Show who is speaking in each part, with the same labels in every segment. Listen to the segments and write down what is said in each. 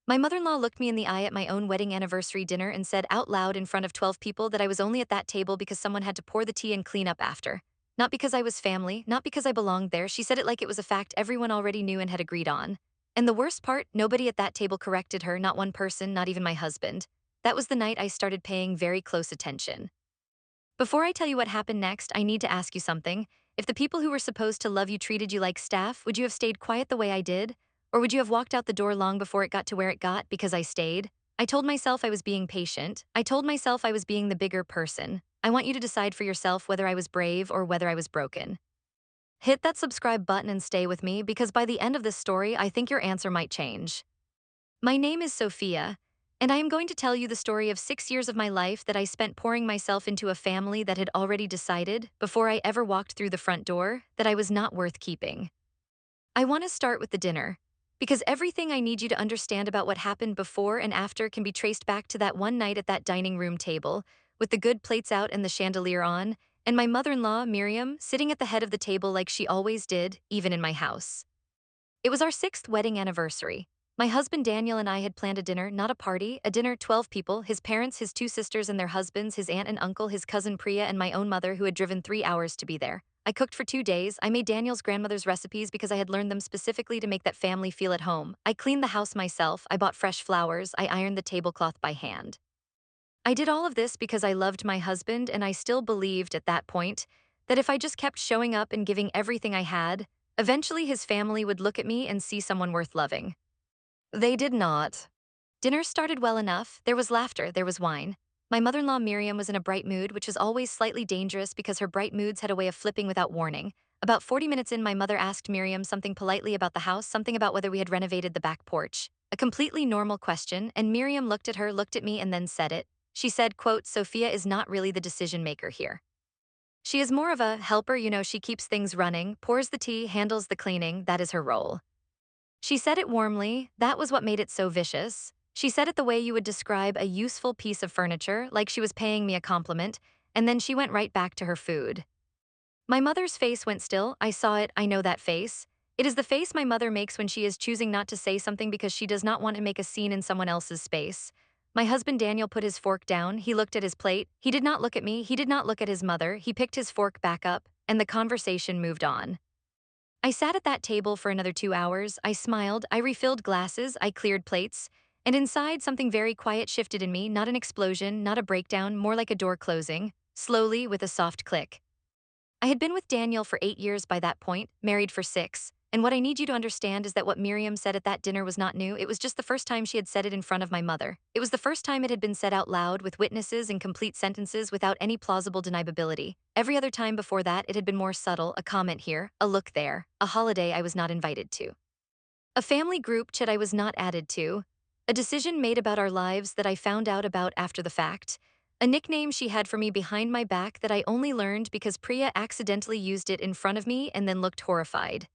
Speaker 1: My mother-in-law looked me in the eye at my own wedding anniversary dinner and said out loud in front of 12 people that I was only at that table because someone had to pour the tea and clean up after. Not because I was family, not because I belonged there. She said it like it was a fact everyone already knew and had agreed on. And the worst part, nobody at that table corrected her, not one person, not even my husband. That was the night I started paying very close attention. Before I tell you what happened next, I need to ask you something. If the people who were supposed to love you treated you like staff, would you have stayed quiet the way I did? Or would you have walked out the door long before it got to where it got because I stayed? I told myself I was being patient. I told myself I was being the bigger person. I want you to decide for yourself whether I was brave or whether I was broken. Hit that subscribe button and stay with me because by the end of this story, I think your answer might change. My name is Sophia, and I am going to tell you the story of 6 years of my life that I spent pouring myself into a family that had already decided, before I ever walked through the front door, that I was not worth keeping. I want to start with the dinner, because everything I need you to understand about what happened before and after can be traced back to that one night at that dining room table, with the good plates out and the chandelier on, and my mother-in-law, Miriam, sitting at the head of the table like she always did, even in my house. It was our sixth wedding anniversary. My husband Daniel and I had planned a dinner, not a party, a dinner, 12 people, his parents, his two sisters and their husbands, his aunt and uncle, his cousin Priya, and my own mother who had driven 3 hours to be there. I cooked for 2 days. I made Daniel's grandmother's recipes because I had learned them specifically to make that family feel at home. I cleaned the house myself. I bought fresh flowers. I ironed the tablecloth by hand. I did all of this because I loved my husband, and I still believed at that point that if I just kept showing up and giving everything I had, eventually his family would look at me and see someone worth loving. They did not. Dinner started well enough. There was laughter, there was wine. My mother-in-law Miriam was in a bright mood, which was always slightly dangerous because her bright moods had a way of flipping without warning. About 40 minutes in, my mother asked Miriam something politely about the house, something about whether we had renovated the back porch. A completely normal question, and Miriam looked at her, looked at me, and then said it. She said, quote, Sophia is not really the decision maker here. She is more of a helper, she keeps things running, pours the tea, handles the cleaning, that is her role. She said it warmly, that was what made it so vicious. She said it the way you would describe a useful piece of furniture, like she was paying me a compliment, and then she went right back to her food. My mother's face went still. I saw it, I know that face. It is the face my mother makes when she is choosing not to say something because she does not want to make a scene in someone else's space. My husband Daniel put his fork down, he looked at his plate, he did not look at me, he did not look at his mother, he picked his fork back up, and the conversation moved on. I sat at that table for another 2 hours, I smiled, I refilled glasses, I cleared plates, and inside something very quiet shifted in me, not an explosion, not a breakdown, more like a door closing, slowly with a soft click. I had been with Daniel for 8 years by that point, married for 6, and what I need you to understand is that what Miriam said at that dinner was not new. It was just the first time she had said it in front of my mother. It was the first time it had been said out loud with witnesses and complete sentences without any plausible deniability. Every other time before that, it had been more subtle, a comment here, a look there, a holiday I was not invited to. A family group chat I was not added to, a decision made about our lives that I found out about after the fact, a nickname she had for me behind my back that I only learned because Priya accidentally used it in front of me and then looked horrified.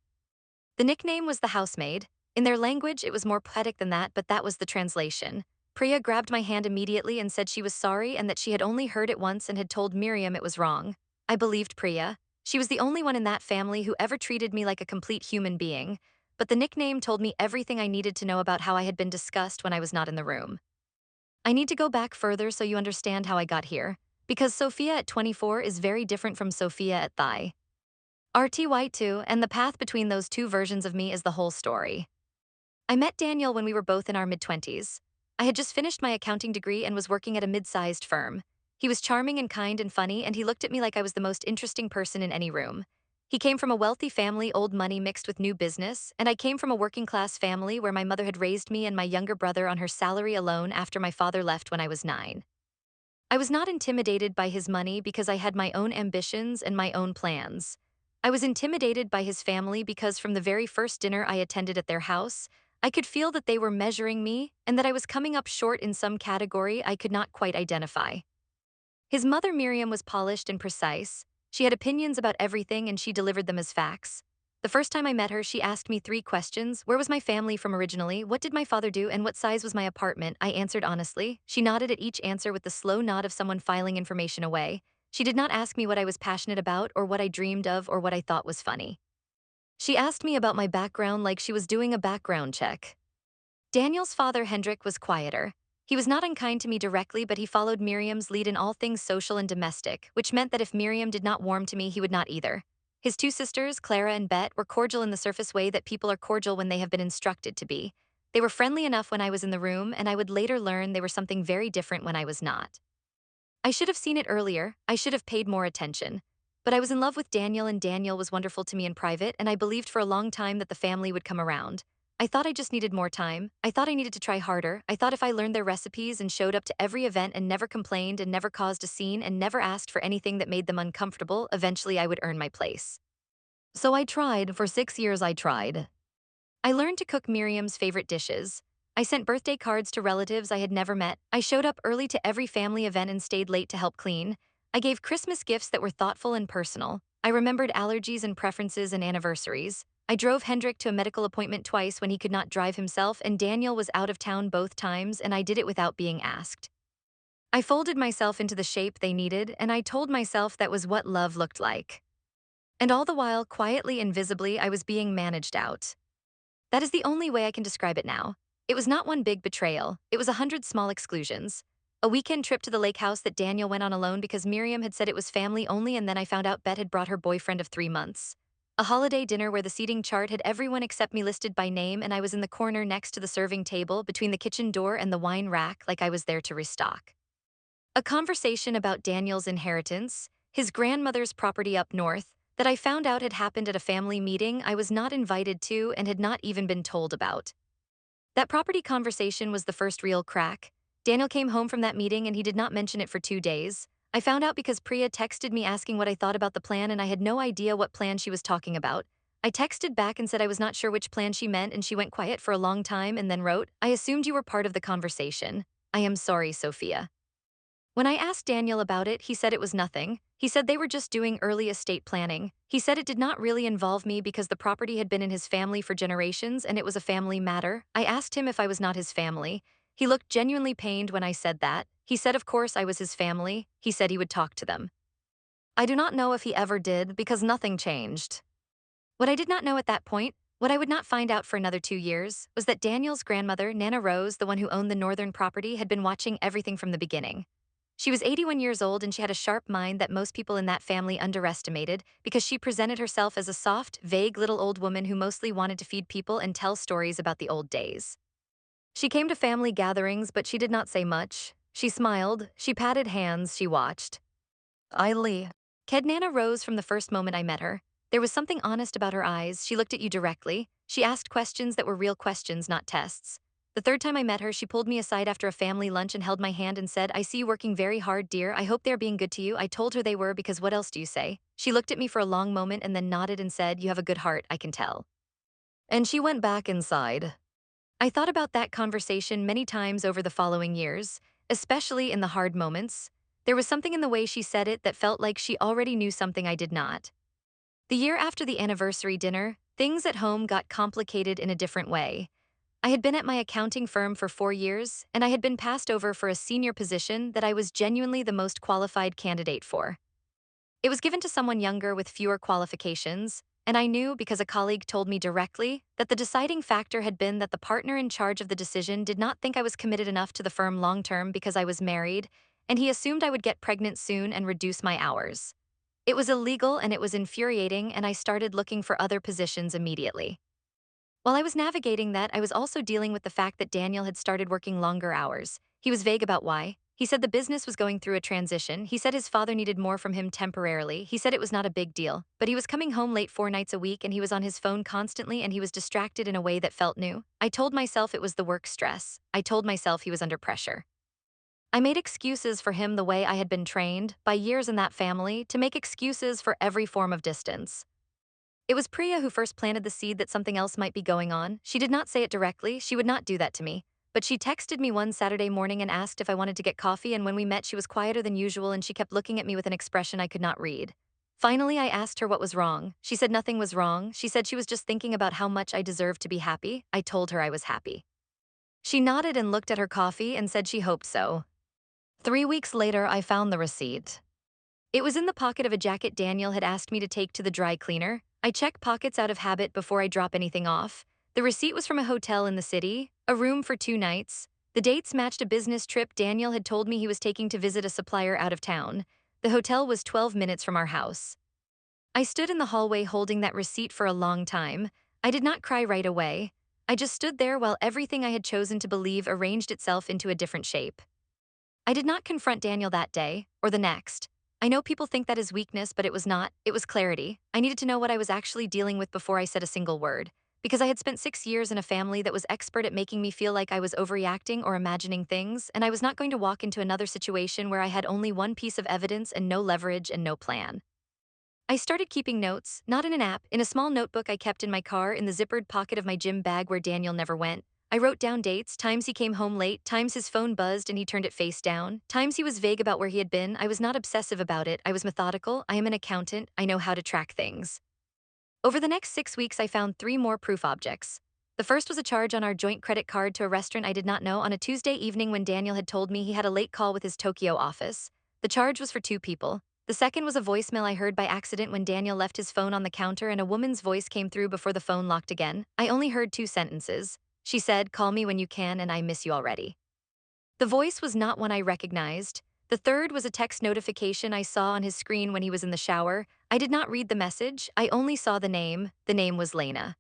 Speaker 1: The nickname was the housemaid. In their language, it was more poetic than that, but that was the translation. Priya grabbed my hand immediately and said she was sorry and that she had only heard it once and had told Miriam it was wrong. I believed Priya. She was the only one in that family who ever treated me like a complete human being, but the nickname told me everything I needed to know about how I had been discussed when I was not in the room. I need to go back further so you understand how I got here, because Sophia at 24 is very different from Sophia at Thigh. RTY2, and the path between those two versions of me is the whole story. I met Daniel when we were both in our mid-20s. I had just finished my accounting degree and was working at a mid-sized firm. He was charming and kind and funny, and he looked at me like I was the most interesting person in any room. He came from a wealthy family, old money mixed with new business, and I came from a working-class family where my mother had raised me and my younger brother on her salary alone after my father left when I was 9. I was not intimidated by his money because I had my own ambitions and my own plans. I was intimidated by his family because from the very first dinner I attended at their house, I could feel that they were measuring me and that I was coming up short in some category I could not quite identify. His mother Miriam was polished and precise. She had opinions about everything and she delivered them as facts. The first time I met her, she asked me 3 questions. Where was my family from originally? What did my father do? And what size was my apartment? I answered honestly. She nodded at each answer with the slow nod of someone filing information away. She did not ask me what I was passionate about or what I dreamed of or what I thought was funny. She asked me about my background like she was doing a background check. Daniel's father, Hendrik, was quieter. He was not unkind to me directly, but he followed Miriam's lead in all things social and domestic, which meant that if Miriam did not warm to me, he would not either. His two sisters, Clara and Bet, were cordial in the surface way that people are cordial when they have been instructed to be. They were friendly enough when I was in the room, and I would later learn they were something very different when I was not. I should have seen it earlier, I should have paid more attention. But I was in love with Daniel, and Daniel was wonderful to me in private, and I believed for a long time that the family would come around. I thought I just needed more time. I thought I needed to try harder. I thought if I learned their recipes and showed up to every event and never complained and never caused a scene and never asked for anything that made them uncomfortable, eventually I would earn my place. So I tried. For 6 years I tried. I learned to cook Miriam's favorite dishes. I sent birthday cards to relatives I had never met. I showed up early to every family event and stayed late to help clean. I gave Christmas gifts that were thoughtful and personal. I remembered allergies and preferences and anniversaries. I drove Hendrik to a medical appointment twice when he could not drive himself, and Daniel was out of town both times, and I did it without being asked. I folded myself into the shape they needed, and I told myself that was what love looked like. And all the while, quietly and visibly, I was being managed out. That is the only way I can describe it now. It was not one big betrayal, it was 100 small exclusions. A weekend trip to the lake house that Daniel went on alone because Miriam had said it was family only, and then I found out Bet had brought her boyfriend of 3 months. A holiday dinner where the seating chart had everyone except me listed by name, and I was in the corner next to the serving table between the kitchen door and the wine rack like I was there to restock. A conversation about Daniel's inheritance, his grandmother's property up north, that I found out had happened at a family meeting I was not invited to and had not even been told about. That property conversation was the first real crack. Daniel came home from that meeting and he did not mention it for 2 days. I found out because Priya texted me asking what I thought about the plan, and I had no idea what plan she was talking about. I texted back and said I was not sure which plan she meant, and she went quiet for a long time and then wrote, "I assumed you were part of the conversation. I am sorry, Sofia." When I asked Daniel about it, he said it was nothing. He said they were just doing early estate planning. He said it did not really involve me because the property had been in his family for generations and it was a family matter. I asked him if I was not his family. He looked genuinely pained when I said that. He said of course I was his family. He said he would talk to them. I do not know if he ever did because nothing changed. What I did not know at that point, what I would not find out for another 2 years, was that Daniel's grandmother, Nana Rose, the one who owned the northern property, had been watching everything from the beginning. She was 81 years old and she had a sharp mind that most people in that family underestimated because she presented herself as a soft, vague little old woman who mostly wanted to feed people and tell stories about the old days. She came to family gatherings, but she did not say much. She smiled, she patted hands, she watched. Lee. Kednana rose from the first moment I met her. There was something honest about her eyes. She looked at you directly. She asked questions that were real questions, not tests. The third time I met her, she pulled me aside after a family lunch and held my hand and said, "I see you working very hard, dear. I hope they're being good to you." I told her they were because what else do you say? She looked at me for a long moment and then nodded and said, "You have a good heart, I can tell." And she went back inside. I thought about that conversation many times over the following years, especially in the hard moments. There was something in the way she said it that felt like she already knew something I did not. The year after the anniversary dinner, things at home got complicated in a different way. I had been at my accounting firm for 4 years, and I had been passed over for a senior position that I was genuinely the most qualified candidate for. It was given to someone younger with fewer qualifications, and I knew because a colleague told me directly that the deciding factor had been that the partner in charge of the decision did not think I was committed enough to the firm long term because I was married, and he assumed I would get pregnant soon and reduce my hours. It was illegal and it was infuriating, and I started looking for other positions immediately. While I was navigating that, I was also dealing with the fact that Daniel had started working longer hours. He was vague about why. He said the business was going through a transition. He said his father needed more from him temporarily. He said it was not a big deal, but he was coming home late 4 nights a week and he was on his phone constantly and he was distracted in a way that felt new. I told myself it was the work stress. I told myself he was under pressure. I made excuses for him the way I had been trained, by years in that family, to make excuses for every form of distance. It was Priya who first planted the seed that something else might be going on. She did not say it directly, she would not do that to me. But she texted me one Saturday morning and asked if I wanted to get coffee, and when we met she was quieter than usual and she kept looking at me with an expression I could not read. Finally, I asked her what was wrong. She said nothing was wrong. She said she was just thinking about how much I deserved to be happy. I told her I was happy. She nodded and looked at her coffee and said she hoped so. 3 weeks later, I found the receipt. It was in the pocket of a jacket Daniel had asked me to take to the dry cleaner. I check pockets out of habit before I drop anything off. The receipt was from a hotel in the city, a room for 2 nights. The dates matched a business trip Daniel had told me he was taking to visit a supplier out of town. The hotel was 12 minutes from our house. I stood in the hallway holding that receipt for a long time. I did not cry right away. I just stood there while everything I had chosen to believe arranged itself into a different shape. I did not confront Daniel that day, or the next. I know people think that is weakness, but it was not. It was clarity. I needed to know what I was actually dealing with before I said a single word. Because I had spent 6 years in a family that was expert at making me feel like I was overreacting or imagining things, and I was not going to walk into another situation where I had only one piece of evidence and no leverage and no plan. I started keeping notes, not in an app, in a small notebook I kept in my car in the zippered pocket of my gym bag where Daniel never went. I wrote down dates, times he came home late, times his phone buzzed and he turned it face down, times he was vague about where he had been. I was not obsessive about it, I was methodical. I am an accountant, I know how to track things. Over the next 6 weeks, I found 3 more proof objects. The first was a charge on our joint credit card to a restaurant I did not know on a Tuesday evening when Daniel had told me he had a late call with his Tokyo office. The charge was for 2 people. The second was a voicemail I heard by accident when Daniel left his phone on the counter and a woman's voice came through before the phone locked again. I only heard 2 sentences. She said, "Call me when you can and I miss you already." The voice was not one I recognized. The third was a text notification I saw on his screen when he was in the shower. I did not read the message, I only saw the name. The name was Lena.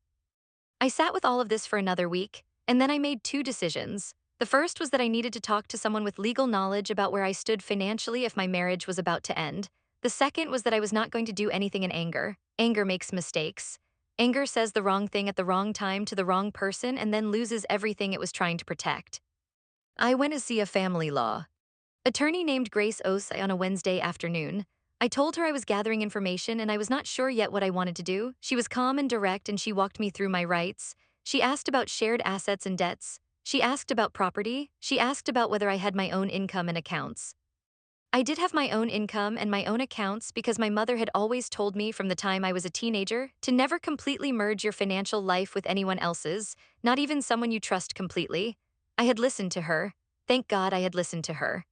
Speaker 1: I sat with all of this for another week, and then I made 2 decisions. The first was that I needed to talk to someone with legal knowledge about where I stood financially if my marriage was about to end. The second was that I was not going to do anything in anger. Anger makes mistakes. Anger says the wrong thing at the wrong time to the wrong person and then loses everything it was trying to protect. I went to see a family law attorney named Grace Osei on a Wednesday afternoon. I told her I was gathering information and I was not sure yet what I wanted to do. She was calm and direct and she walked me through my rights. She asked about shared assets and debts. She asked about property. She asked about whether I had my own income and accounts. I did have my own income and my own accounts because my mother had always told me from the time I was a teenager to never completely merge your financial life with anyone else's, not even someone you trust completely. I had listened to her. Thank God I had listened to her.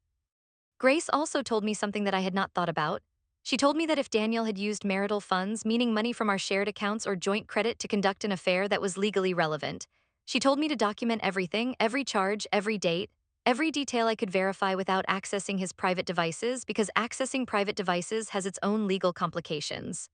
Speaker 1: Grace also told me something that I had not thought about. She told me that if Daniel had used marital funds, meaning money from our shared accounts or joint credit to conduct an affair that was legally relevant. She told me to document everything, every charge, every date, every detail I could verify without accessing his private devices because accessing private devices has its own legal complications.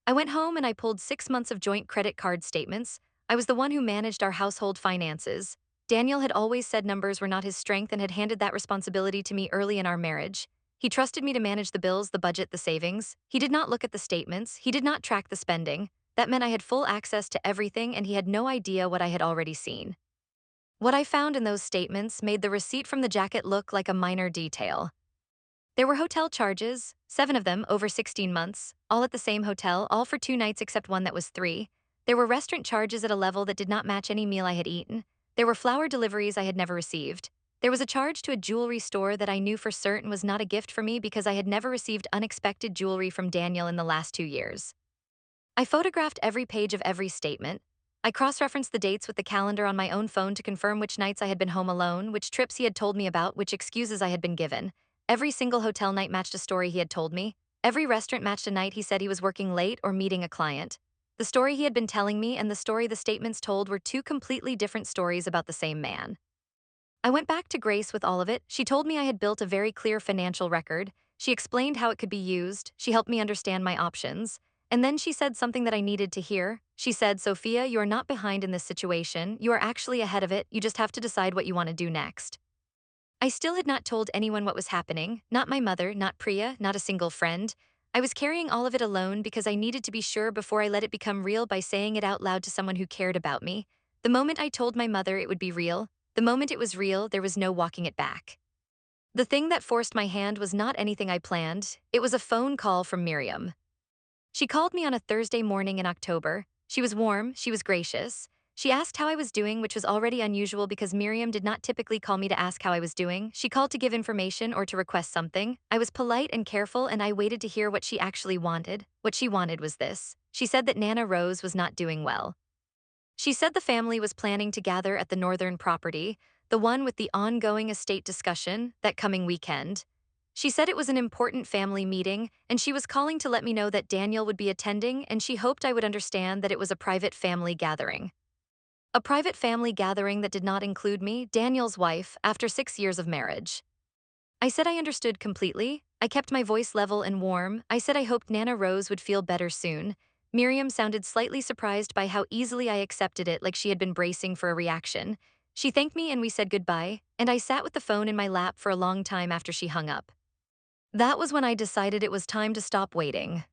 Speaker 1: I went home and I pulled 6 months of joint credit card statements. I was the one who managed our household finances. Daniel had always said numbers were not his strength and had handed that responsibility to me early in our marriage. He trusted me to manage the bills, the budget, the savings. He did not look at the statements. He did not track the spending. That meant I had full access to everything and he had no idea what I had already seen. What I found in those statements made the receipt from the jacket look like a minor detail. There were hotel charges, 7 of them over 16 months, all at the same hotel, all for 2 nights except one that was 3. There were restaurant charges at a level that did not match any meal I had eaten. There were flower deliveries I had never received. There was a charge to a jewelry store that I knew for certain was not a gift for me because I had never received unexpected jewelry from Daniel in the last 2 years. I photographed every page of every statement. I cross-referenced the dates with the calendar on my own phone to confirm which nights I had been home alone, which trips he had told me about, which excuses I had been given. Every single hotel night matched a story he had told me. Every restaurant matched a night he said he was working late or meeting a client. The story he had been telling me and the story the statements told were 2 completely different stories about the same man. I went back to Grace with all of it. She told me I had built a very clear financial record. She explained how it could be used. She helped me understand my options. And then she said something that I needed to hear. She said, "Sophia, you are not behind in this situation. You are actually ahead of it. You just have to decide what you want to do next." I still had not told anyone what was happening, not my mother, not Priya, not a single friend. I was carrying all of it alone because I needed to be sure before I let it become real by saying it out loud to someone who cared about me. The moment I told my mother it would be real, the moment it was real, there was no walking it back. The thing that forced my hand was not anything I planned. It was a phone call from Miriam. She called me on a Thursday morning in October. She was warm, she was gracious. She asked how I was doing, which was already unusual because Miriam did not typically call me to ask how I was doing. She called to give information or to request something. I was polite and careful and I waited to hear what she actually wanted. What she wanted was this. She said that Nana Rose was not doing well. She said the family was planning to gather at the northern property, the one with the ongoing estate discussion, that coming weekend. She said it was an important family meeting, and she was calling to let me know that Daniel would be attending, and she hoped I would understand that it was a private family gathering. A private family gathering that did not include me, Daniel's wife, after 6 years of marriage. I said I understood completely. I kept my voice level and warm. I said I hoped Nana Rose would feel better soon. Miriam sounded slightly surprised by how easily I accepted it, like she had been bracing for a reaction. She thanked me and we said goodbye, and I sat with the phone in my lap for a long time after she hung up. That was when I decided it was time to stop waiting.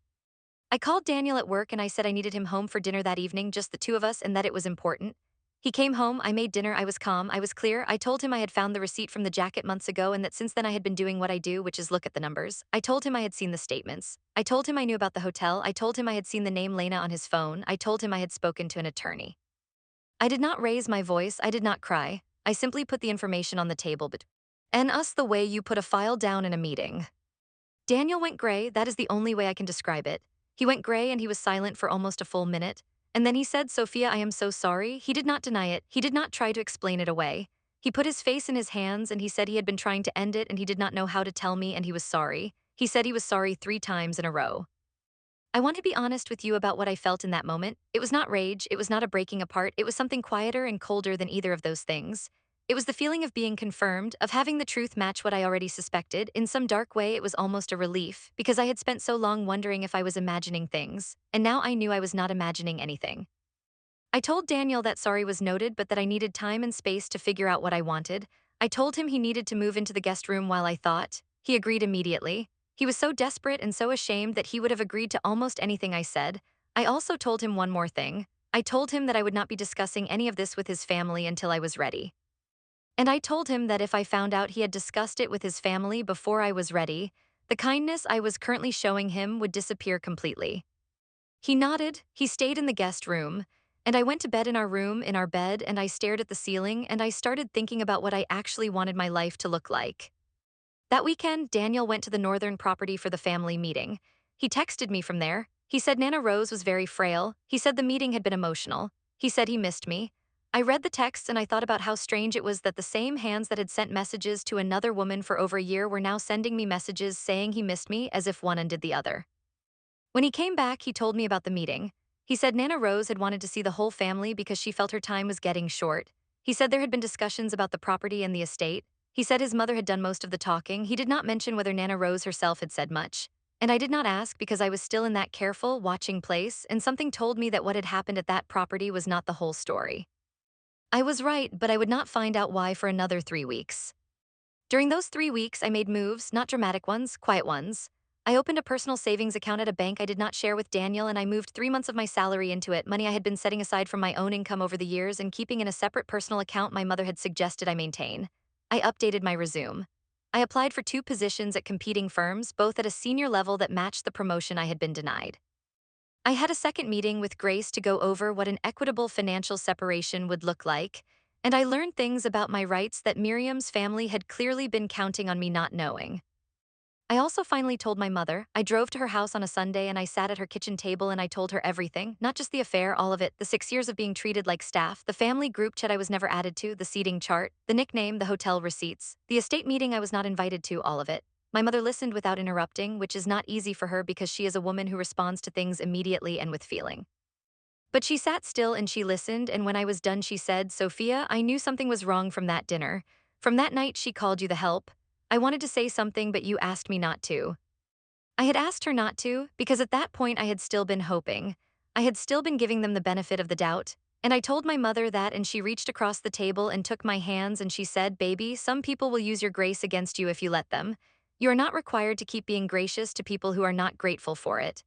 Speaker 1: I called Daniel at work and I said I needed him home for dinner that evening, just the two of us, and that it was important. He came home, I made dinner, I was calm, I was clear. I told him I had found the receipt from the jacket months ago and that since then I had been doing what I do, which is look at the numbers. I told him I had seen the statements. I told him I knew about the hotel. I told him I had seen the name Lena on his phone. I told him I had spoken to an attorney. I did not raise my voice, I did not cry. I simply put the information on the table and us the way you put a file down in a meeting. Daniel went gray, that is the only way I can describe it. He went gray and he was silent for almost a full minute. And then he said, Sophia, I am so sorry. He did not deny it. He did not try to explain it away. He put his face in his hands and he said he had been trying to end it and he did not know how to tell me and he was sorry. He said he was sorry 3 times in a row. I want to be honest with you about what I felt in that moment. It was not rage, it was not a breaking apart, it was something quieter and colder than either of those things. It was the feeling of being confirmed, of having the truth match what I already suspected. In some dark way, it was almost a relief, because I had spent so long wondering if I was imagining things, and now I knew I was not imagining anything. I told Daniel that sorry was noted, but that I needed time and space to figure out what I wanted. I told him he needed to move into the guest room while I thought. He agreed immediately. He was so desperate and so ashamed that he would have agreed to almost anything I said. I also told him one more thing. I told him that I would not be discussing any of this with his family until I was ready. And I told him that if I found out he had discussed it with his family before I was ready, the kindness I was currently showing him would disappear completely. He nodded, he stayed in the guest room, and I went to bed in our room, in our bed, and I stared at the ceiling and I started thinking about what I actually wanted my life to look like. That weekend, Daniel went to the northern property for the family meeting. He texted me from there. He said Nana Rose was very frail. He said the meeting had been emotional. He said he missed me. I read the text and I thought about how strange it was that the same hands that had sent messages to another woman for over a year were now sending me messages saying he missed me, as if one undid the other. When he came back, he told me about the meeting. He said Nana Rose had wanted to see the whole family because she felt her time was getting short. He said there had been discussions about the property and the estate. He said his mother had done most of the talking. He did not mention whether Nana Rose herself had said much. And I did not ask because I was still in that careful, watching place, and something told me that what had happened at that property was not the whole story. I was right, but I would not find out why for another 3 weeks. During those 3 weeks, I made moves, not dramatic ones, quiet ones. I opened a personal savings account at a bank I did not share with Daniel, and I moved 3 months of my salary into it, money I had been setting aside from my own income over the years and keeping in a separate personal account my mother had suggested I maintain. I updated my resume. I applied for 2 positions at competing firms, both at a senior level that matched the promotion I had been denied. I had a second meeting with Grace to go over what an equitable financial separation would look like, and I learned things about my rights that Miriam's family had clearly been counting on me not knowing. I also finally told my mother. I drove to her house on a Sunday and I sat at her kitchen table and I told her everything, not just the affair, all of it, the 6 years of being treated like staff, the family group chat I was never added to, the seating chart, the nickname, the hotel receipts, the estate meeting I was not invited to, all of it. My mother listened without interrupting, which is not easy for her because she is a woman who responds to things immediately and with feeling. But she sat still and she listened, and when I was done, she said, Sophia, I knew something was wrong from that dinner. From that night, she called you the help. I wanted to say something, but you asked me not to. I had asked her not to, because at that point I had still been hoping. I had still been giving them the benefit of the doubt. And I told my mother that, and she reached across the table and took my hands and she said, Baby, some people will use your grace against you if you let them. You are not required to keep being gracious to people who are not grateful for it.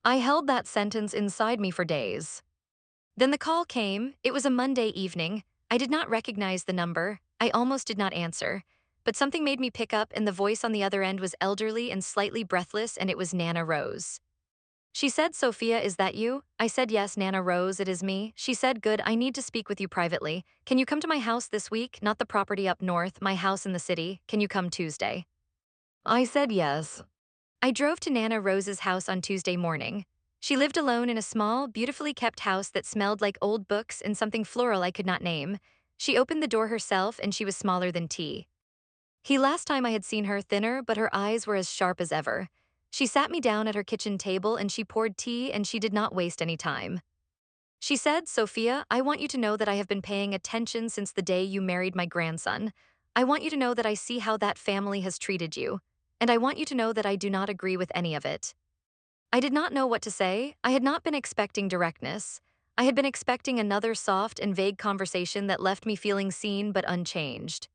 Speaker 1: I held that sentence inside me for days. Then the call came. It was a Monday evening. I did not recognize the number. I almost did not answer. But something made me pick up, and the voice on the other end was elderly and slightly breathless, and it was Nana Rose. She said, Sophia, is that you? I said, yes, Nana Rose, it is me. She said, good, I need to speak with you privately. Can you come to my house this week? Not the property up north, my house in the city. Can you come Tuesday? I said yes. I drove to Nana Rose's house on Tuesday morning. She lived alone in a small, beautifully kept house that smelled like old books and something floral I could not name. She opened the door herself and she was smaller than tea. Last time I had seen her thinner, but her eyes were as sharp as ever. She sat me down at her kitchen table and she poured tea and she did not waste any time. She said, Sophia, I want you to know that I have been paying attention since the day you married my grandson. I want you to know that I see how that family has treated you. And I want you to know that I do not agree with any of it. I did not know what to say. I had not been expecting directness. I had been expecting another soft and vague conversation that left me feeling seen but unchanged.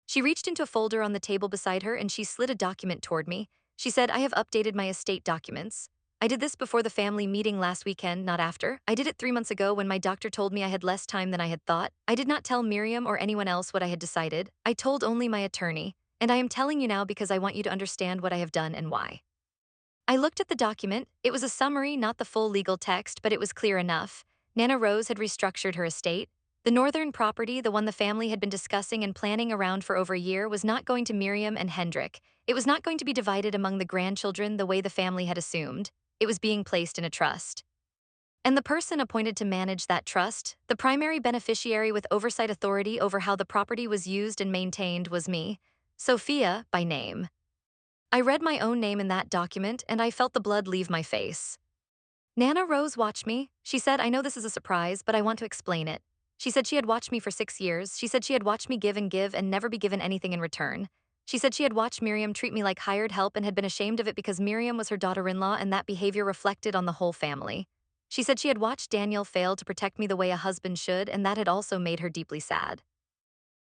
Speaker 1: She reached into a folder on the table beside her and she slid a document toward me. She said, I have updated my estate documents. I did this before the family meeting last weekend, not after. I did it 3 months ago when my doctor told me I had less time than I had thought. I did not tell Miriam or anyone else what I had decided. I told only my attorney. And I am telling you now because I want you to understand what I have done and why. I looked at the document. It was a summary, not the full legal text, but it was clear enough. Nana Rose had restructured her estate. The northern property, the one the family had been discussing and planning around for over a year, was not going to Miriam and Hendrik. It was not going to be divided among the grandchildren the way the family had assumed. It was being placed in a trust. And the person appointed to manage that trust, the primary beneficiary with oversight authority over how the property was used and maintained, was me, Sophia by name. I read my own name in that document and I felt the blood leave my face. Nana Rose watched me. She said, I know this is a surprise, but I want to explain it. She said she had watched me for 6 years. She said she had watched me give and never be given anything in return. She said she had watched Miriam treat me like hired help and had been ashamed of it because Miriam was her daughter-in-law and that behavior reflected on the whole family. She said she had watched Daniel fail to protect me the way a husband should, and that had also made her deeply sad.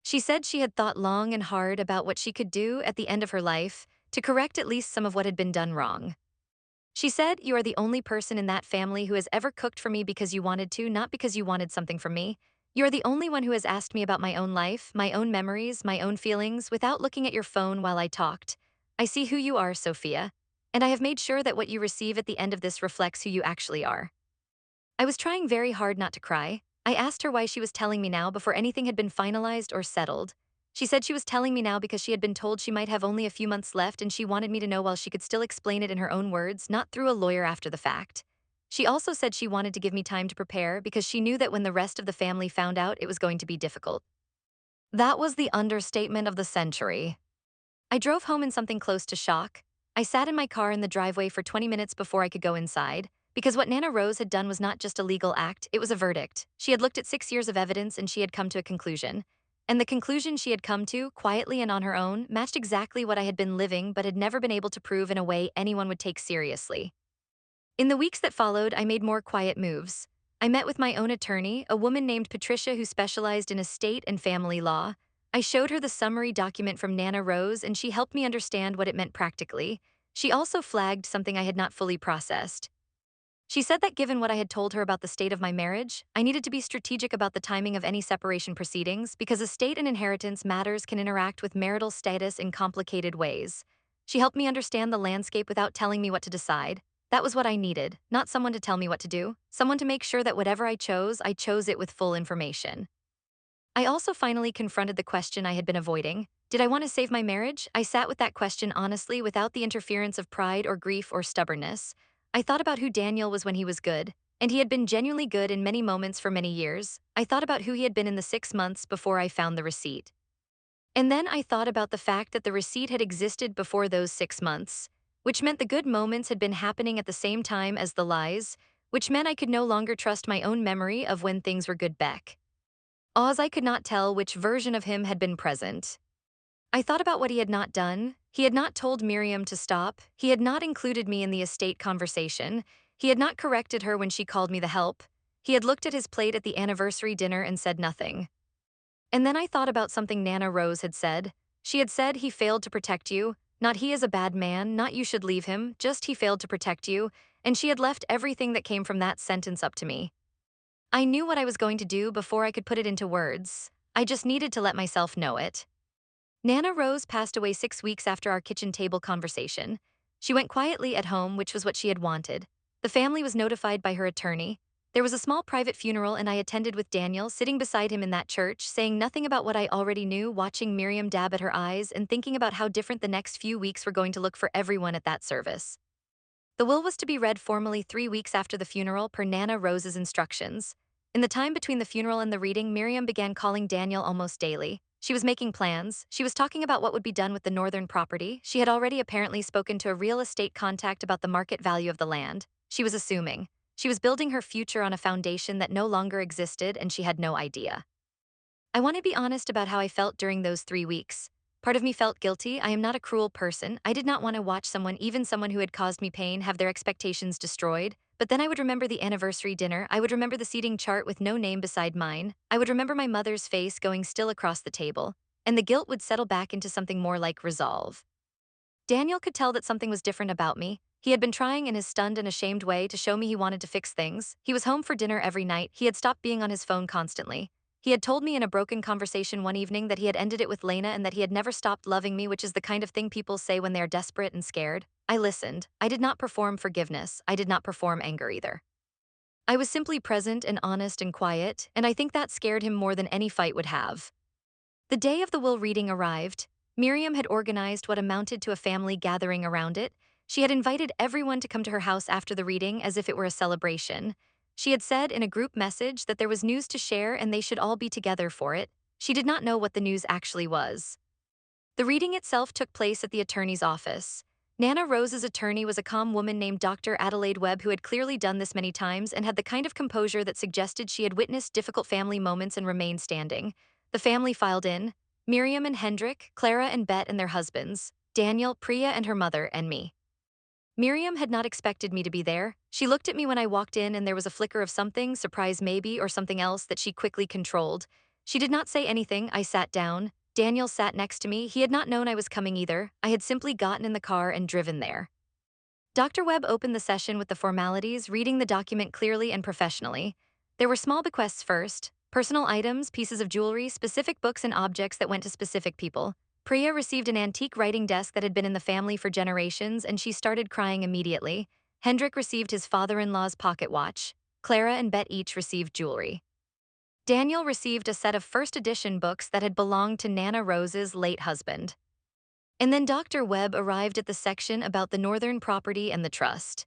Speaker 1: She said she had thought long and hard about what she could do at the end of her life to correct at least some of what had been done wrong. She said, you are the only person in that family who has ever cooked for me because you wanted to, not because you wanted something from me. You are the only one who has asked me about my own life, my own memories, my own feelings, without looking at your phone while I talked. I see who you are, Sophia. And I have made sure that what you receive at the end of this reflects who you actually are. I was trying very hard not to cry. I asked her why she was telling me now before anything had been finalized or settled. She said she was telling me now because she had been told she might have only a few months left and she wanted me to know while she could still explain it in her own words, not through a lawyer after the fact. She also said she wanted to give me time to prepare because she knew that when the rest of the family found out, it was going to be difficult. That was the understatement of the century. I drove home in something close to shock. I sat in my car in the driveway for 20 minutes before I could go inside, because what Nana Rose had done was not just a legal act, it was a verdict. She had looked at 6 years of evidence and she had come to a conclusion. And the conclusion she had come to, quietly and on her own, matched exactly what I had been living but had never been able to prove in a way anyone would take seriously. In the weeks that followed, I made more quiet moves. I met with my own attorney, a woman named Patricia who specialized in estate and family law. I showed her the summary document from Nana Rose and she helped me understand what it meant practically. She also flagged something I had not fully processed. She said that given what I had told her about the state of my marriage, I needed to be strategic about the timing of any separation proceedings because estate and inheritance matters can interact with marital status in complicated ways. She helped me understand the landscape without telling me what to decide. That was what I needed, not someone to tell me what to do, someone to make sure that whatever I chose it with full information. I also finally confronted the question I had been avoiding. Did I want to save my marriage? I sat with that question honestly without the interference of pride or grief or stubbornness. I thought about who Daniel was when he was good, and he had been genuinely good in many moments for many years. I thought about who he had been in the 6 months before I found the receipt. And then I thought about the fact that the receipt had existed before those 6 months, which meant the good moments had been happening at the same time as the lies, which meant I could no longer trust my own memory of when things were good back. Oz, I could not tell which version of him had been present. I thought about what he had not done. He had not told Miriam to stop. He had not included me in the estate conversation. He had not corrected her when she called me the help. He had looked at his plate at the anniversary dinner and said nothing. And then I thought about something Nana Rose had said. She had said he failed to protect you. Not he is a bad man, not you should leave him, just he failed to protect you. And she had left everything that came from that sentence up to me. I knew what I was going to do before I could put it into words. I just needed to let myself know it. Nana Rose passed away 6 weeks after our kitchen table conversation. She went quietly at home, which was what she had wanted. The family was notified by her attorney. There was a small private funeral and I attended with Daniel, sitting beside him in that church, saying nothing about what I already knew, watching Miriam dab at her eyes and thinking about how different the next few weeks were going to look for everyone at that service. The will was to be read formally 3 weeks after the funeral per Nana Rose's instructions. In the time between the funeral and the reading, Miriam began calling Daniel almost daily. She was making plans. She was talking about what would be done with the northern property. She had already apparently spoken to a real estate contact about the market value of the land. She was assuming. She was building her future on a foundation that no longer existed, and she had no idea. I want to be honest about how I felt during those 3 weeks. Part of me felt guilty. I am not a cruel person. I did not want to watch someone, even someone who had caused me pain, have their expectations destroyed. But then I would remember the anniversary dinner. I would remember the seating chart with no name beside mine. I would remember my mother's face going still across the table. And the guilt would settle back into something more like resolve. Daniel could tell that something was different about me. He had been trying in his stunned and ashamed way to show me he wanted to fix things. He was home for dinner every night. He had stopped being on his phone constantly. He had told me in a broken conversation one evening that he had ended it with Lena and that he had never stopped loving me, which is the kind of thing people say when they are desperate and scared. I listened. I did not perform forgiveness. I did not perform anger either. I was simply present and honest and quiet, and I think that scared him more than any fight would have. The day of the will reading arrived. Miriam had organized what amounted to a family gathering around it. She had invited everyone to come to her house after the reading as if it were a celebration. She had said in a group message that there was news to share and they should all be together for it. She did not know what the news actually was. The reading itself took place at the attorney's office. Nana Rose's attorney was a calm woman named Dr. Adelaide Webb, who had clearly done this many times and had the kind of composure that suggested she had witnessed difficult family moments and remained standing. The family filed in: Miriam and Hendrik, Clara and Bet and their husbands, Daniel, Priya and her mother, and me. Miriam had not expected me to be there. She looked at me when I walked in and there was a flicker of something, surprise maybe, or something else that she quickly controlled. She did not say anything. I sat down. Daniel sat next to me. He had not known I was coming either. I had simply gotten in the car and driven there. Dr. Webb opened the session with the formalities, reading the document clearly and professionally. There were small bequests first: personal items, pieces of jewelry, specific books and objects that went to specific people. Priya received an antique writing desk that had been in the family for generations, and she started crying immediately. Hendrik received his father-in-law's pocket watch. Clara and Bet each received jewelry. Daniel received a set of first edition books that had belonged to Nana Rose's late husband. And then Dr. Webb arrived at the section about the northern property and the trust.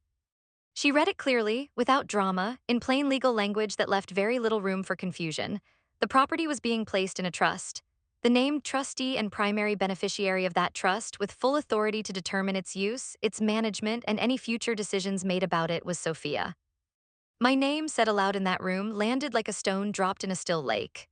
Speaker 1: She read it clearly, without drama, in plain legal language that left very little room for confusion. The property was being placed in a trust. The named trustee and primary beneficiary of that trust, with full authority to determine its use, its management, and any future decisions made about it, was Sofia. My name, said aloud in that room, landed like a stone dropped in a still lake.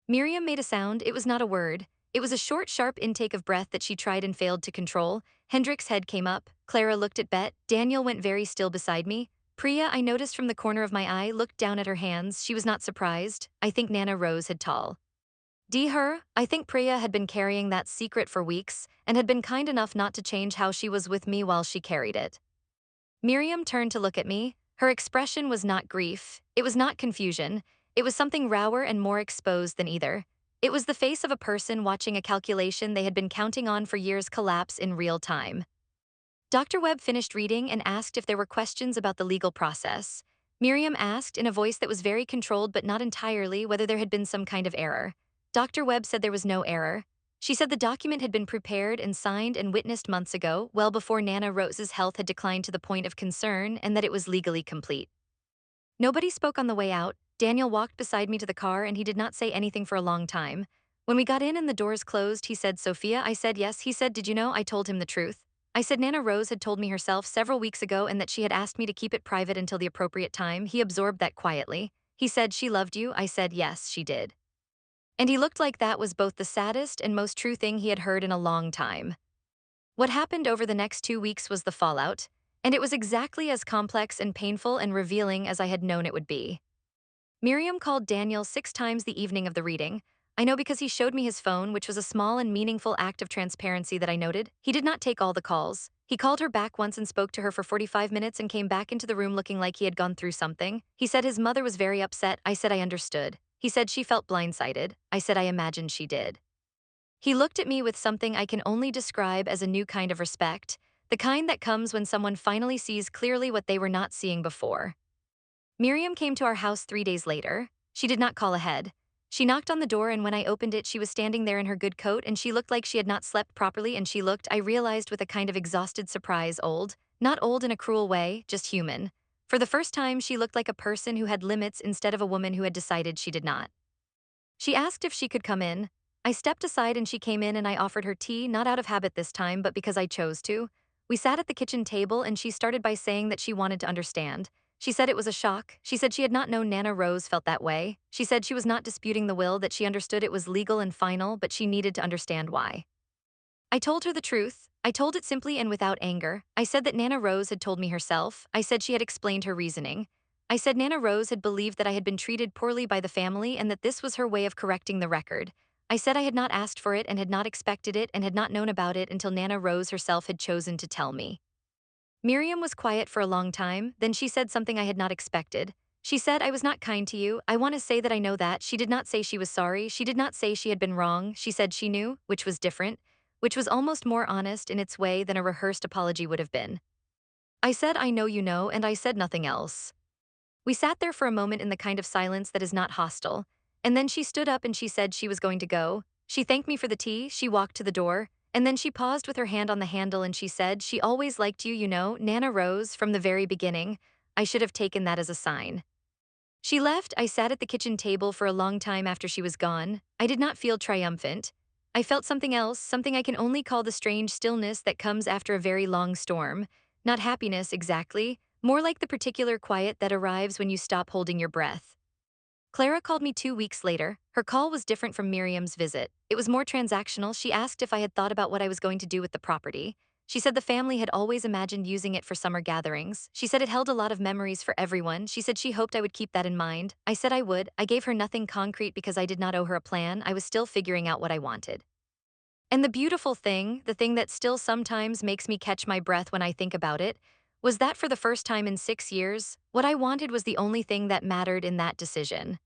Speaker 1: Miriam made a sound. It was not a word. It was a short, sharp intake of breath that she tried and failed to control. Hendrik's head came up. Clara looked at Bet. Daniel went very still beside me. Priya, I noticed from the corner of my eye, looked down at her hands. She was not surprised. I think Nana Rose had tall. Her, I think Priya had been carrying that secret for weeks and had been kind enough not to change how she was with me while she carried it. Miriam turned to look at me. Her expression was not grief. It was not confusion. It was something rawer and more exposed than either. It was the face of a person watching a calculation they had been counting on for years collapse in real time. Dr. Webb finished reading and asked if there were questions about the legal process. Miriam asked, in a voice that was very controlled but not entirely, whether there had been some kind of error. Dr. Webb said there was no error. She said the document had been prepared and signed and witnessed months ago, well before Nana Rose's health had declined to the point of concern, and that it was legally complete. Nobody spoke on the way out. Daniel walked beside me to the car and he did not say anything for a long time. When we got in and the doors closed, he said, Sophia? I said yes. He said, did you know? I told him the truth. I said Nana Rose had told me herself several weeks ago and that she had asked me to keep it private until the appropriate time. He absorbed that quietly. He said, she loved you? I said, yes, she did. And he looked like that was both the saddest and most true thing he had heard in a long time. What happened over the next 2 weeks was the fallout, and it was exactly as complex and painful and revealing as I had known it would be. Miriam called Daniel 6 times the evening of the reading. I know because he showed me his phone, which was a small and meaningful act of transparency that I noted. He did not take all the calls. He called her back once and spoke to her for 45 minutes and came back into the room looking like he had gone through something. He said his mother was very upset. I said I understood. He said she felt blindsided. I said I imagined she did. He looked at me with something I can only describe as a new kind of respect, the kind that comes when someone finally sees clearly what they were not seeing before. Miriam came to our house 3 days later. She did not call ahead. She knocked on the door, and when I opened it, she was standing there in her good coat, and she looked like she had not slept properly, and she looked, I realized with a kind of exhausted surprise, old. Not old in a cruel way, just human. For the first time, she looked like a person who had limits instead of a woman who had decided she did not. She asked if she could come in. I stepped aside and she came in and I offered her tea, not out of habit this time, but because I chose to. We sat at the kitchen table and she started by saying that she wanted to understand. She said it was a shock. She said she had not known Nana Rose felt that way. She said she was not disputing the will, that she understood it was legal and final, but she needed to understand why. I told her the truth. I told it simply and without anger. I said that Nana Rose had told me herself. I said she had explained her reasoning. I said Nana Rose had believed that I had been treated poorly by the family and that this was her way of correcting the record. I said I had not asked for it and had not expected it and had not known about it until Nana Rose herself had chosen to tell me. Miriam was quiet for a long time, then she said something I had not expected. She said, I was not kind to you. I want to say that I know that. She did not say she was sorry. She did not say she had been wrong. She said she knew, which was different, which was almost more honest in its way than a rehearsed apology would have been. I said, I know you know, and I said nothing else. We sat there for a moment in the kind of silence that is not hostile, and then she stood up and she said she was going to go. She thanked me for the tea, she walked to the door, and then she paused with her hand on the handle and she said, she always liked you, you know, Nana Rose, from the very beginning. I should have taken that as a sign. She left. I sat at the kitchen table for a long time after she was gone. I did not feel triumphant. I felt something else, something I can only call the strange stillness that comes after a very long storm. Not happiness exactly, more like the particular quiet that arrives when you stop holding your breath. Clara called me 2 weeks later. Her call was different from Miriam's visit. It was more transactional. She asked if I had thought about what I was going to do with the property. She said the family had always imagined using it for summer gatherings. She said it held a lot of memories for everyone. She said she hoped I would keep that in mind. I said I would. I gave her nothing concrete because I did not owe her a plan. I was still figuring out what I wanted. And the beautiful thing, the thing that still sometimes makes me catch my breath when I think about it, was that for the first time in 6 years, what I wanted was the only thing that mattered in that decision.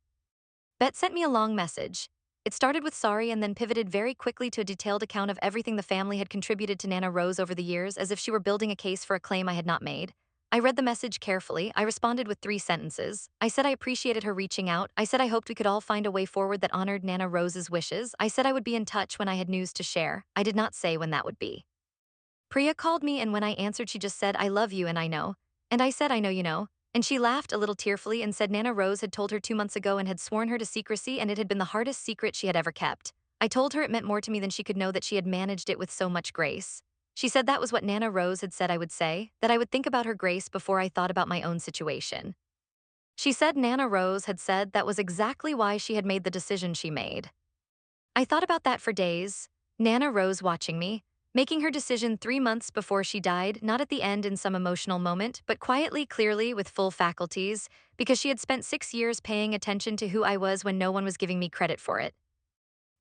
Speaker 1: Bet sent me a long message. It started with sorry and then pivoted very quickly to a detailed account of everything the family had contributed to Nana Rose over the years, as if she were building a case for a claim I had not made. I read the message carefully. I responded with 3 sentences. I said I appreciated her reaching out. I said I hoped we could all find a way forward that honored Nana Rose's wishes. I said I would be in touch when I had news to share. I did not say when that would be. Priya called me, and when I answered, she just said, I love you and I know. And I said, I know you know. And she laughed a little tearfully and said Nana Rose had told her 2 months ago and had sworn her to secrecy, and it had been the hardest secret she had ever kept. I told her it meant more to me than she could know, that she had managed it with so much grace. She said that was what Nana Rose had said I would say, that I would think about her grace before I thought about my own situation. She said Nana Rose had said that was exactly why she had made the decision she made. I thought about that for days. Nana Rose watching me, making her decision 3 months before she died, not at the end in some emotional moment, but quietly, clearly, with full faculties, because she had spent 6 years paying attention to who I was when no one was giving me credit for it.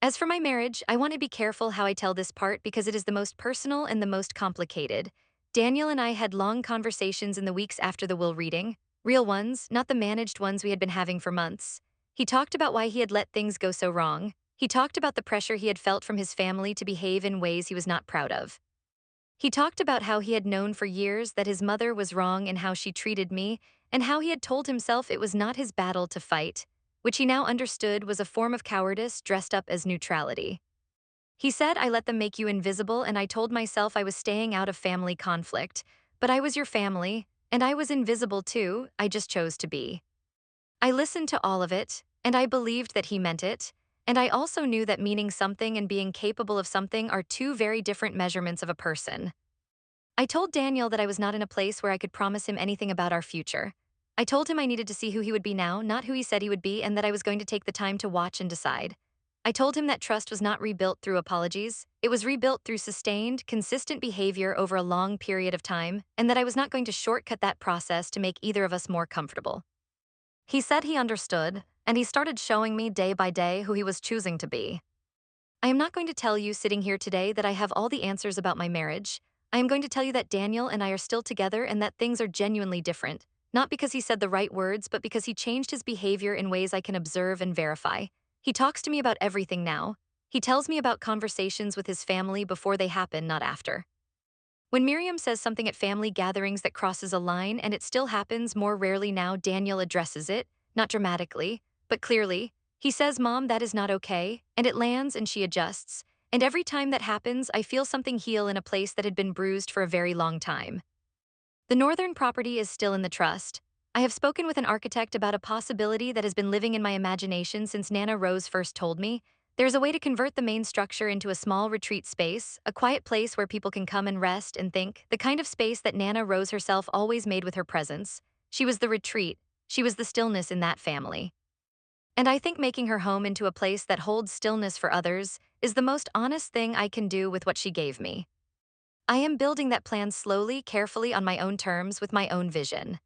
Speaker 1: As for my marriage, I want to be careful how I tell this part because it is the most personal and the most complicated. Daniel and I had long conversations in the weeks after the will reading, real ones, not the managed ones we had been having for months. He talked about why he had let things go so wrong. He talked about the pressure he had felt from his family to behave in ways he was not proud of. He talked about how he had known for years that his mother was wrong in how she treated me, and how he had told himself it was not his battle to fight, which he now understood was a form of cowardice dressed up as neutrality. He said, I let them make you invisible, and I told myself I was staying out of family conflict. But I was your family, and I was invisible too, I just chose to be. I listened to all of it, and I believed that he meant it, and I also knew that meaning something and being capable of something are two very different measurements of a person. I told Daniel that I was not in a place where I could promise him anything about our future. I told him I needed to see who he would be now, not who he said he would be, and that I was going to take the time to watch and decide. I told him that trust was not rebuilt through apologies, it was rebuilt through sustained, consistent behavior over a long period of time, and that I was not going to shortcut that process to make either of us more comfortable. He said he understood, and he started showing me day by day who he was choosing to be. I am not going to tell you sitting here today that I have all the answers about my marriage. I am going to tell you that Daniel and I are still together and that things are genuinely different, not because he said the right words, but because he changed his behavior in ways I can observe and verify. He talks to me about everything now. He tells me about conversations with his family before they happen, not after. When Miriam says something at family gatherings that crosses a line, and it still happens more rarely now, Daniel addresses it, not dramatically, but clearly. He says, Mom, that is not okay, and it lands and she adjusts. And every time that happens, I feel something heal in a place that had been bruised for a very long time. The northern property is still in the trust. I have spoken with an architect about a possibility that has been living in my imagination since Nana Rose first told me. There is a way to convert the main structure into a small retreat space, a quiet place where people can come and rest and think, the kind of space that Nana Rose herself always made with her presence. She was the retreat. She was the stillness in that family. And I think making her home into a place that holds stillness for others is the most honest thing I can do with what she gave me. I am building that plan slowly, carefully on my own terms with my own vision.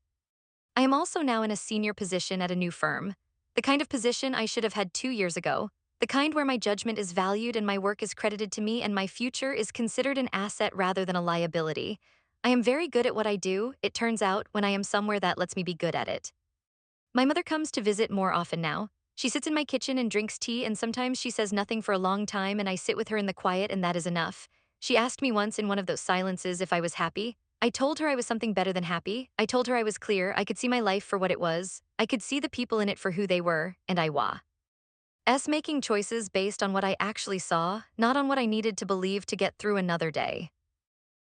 Speaker 1: I am also now in a senior position at a new firm, the kind of position I should have had 2 years ago, the kind where my judgment is valued and my work is credited to me and my future is considered an asset rather than a liability. I am very good at what I do, it turns out, when I am somewhere that lets me be good at it. My mother comes to visit more often now. She sits in my kitchen and drinks tea, and sometimes she says nothing for a long time, and I sit with her in the quiet, and that is enough. She asked me once in one of those silences if I was happy. I told her I was something better than happy. I told her I was clear. I could see my life for what it was. I could see the people in it for who they were, and I was making choices based on what I actually saw, not on what I needed to believe to get through another day.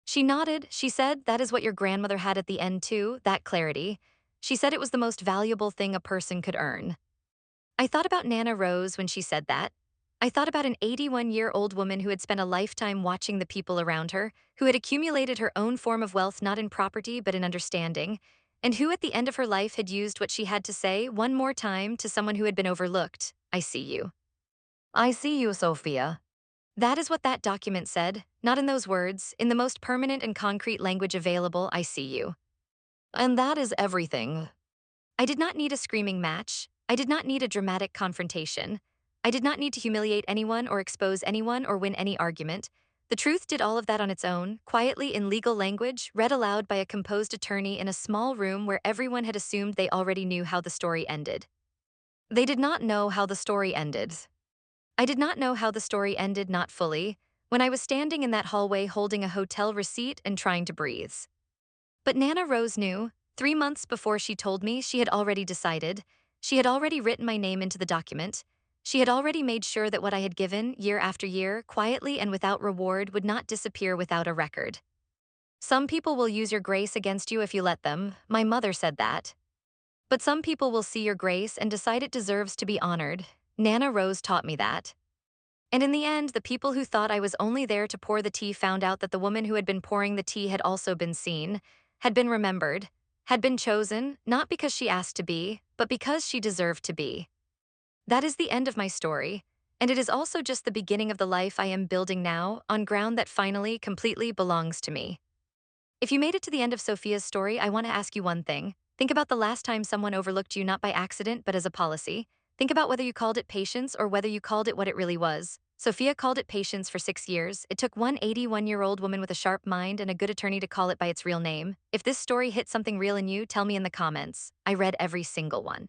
Speaker 1: She nodded. She said, "That is what your grandmother had at the end, too, that clarity." She said it was the most valuable thing a person could earn. I thought about Nana Rose when she said that. I thought about an 81-year-old woman who had spent a lifetime watching the people around her, who had accumulated her own form of wealth not in property but in understanding, and who at the end of her life had used what she had to say one more time to someone who had been overlooked. I see you. I see you, Sophia. That is what that document said, not in those words, in the most permanent and concrete language available, I see you. And that is everything. I did not need a screaming match. I did not need a dramatic confrontation. I did not need to humiliate anyone or expose anyone or win any argument. The truth did all of that on its own, quietly in legal language, read aloud by a composed attorney in a small room where everyone had assumed they already knew how the story ended. They did not know how the story ended. I did not know how the story ended, not fully, when I was standing in that hallway holding a hotel receipt and trying to breathe. But Nana Rose knew. 3 months before she told me, she had already decided. She had already written my name into the document. She had already made sure that what I had given, year after year, quietly and without reward, would not disappear without a record. Some people will use your grace against you if you let them. My mother said that. But some people will see your grace and decide it deserves to be honored. Nana Rose taught me that. And in the end, the people who thought I was only there to pour the tea found out that the woman who had been pouring the tea had also been seen, had been remembered, had been chosen, not because she asked to be, but because she deserved to be. That is the end of my story, and it is also just the beginning of the life I am building now, on ground that finally, completely belongs to me. If you made it to the end of Sophia's story, I want to ask you one thing. Think about the last time someone overlooked you not by accident but as a policy. Think about whether you called it patience or whether you called it what it really was. Sophia called it patience for 6 years. It took one 81-year-old woman with a sharp mind and a good attorney to call it by its real name. If this story hit something real in you, tell me in the comments. I read every single one.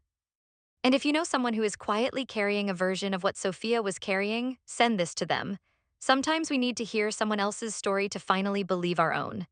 Speaker 1: And if you know someone who is quietly carrying a version of what Sophia was carrying, send this to them. Sometimes we need to hear someone else's story to finally believe our own.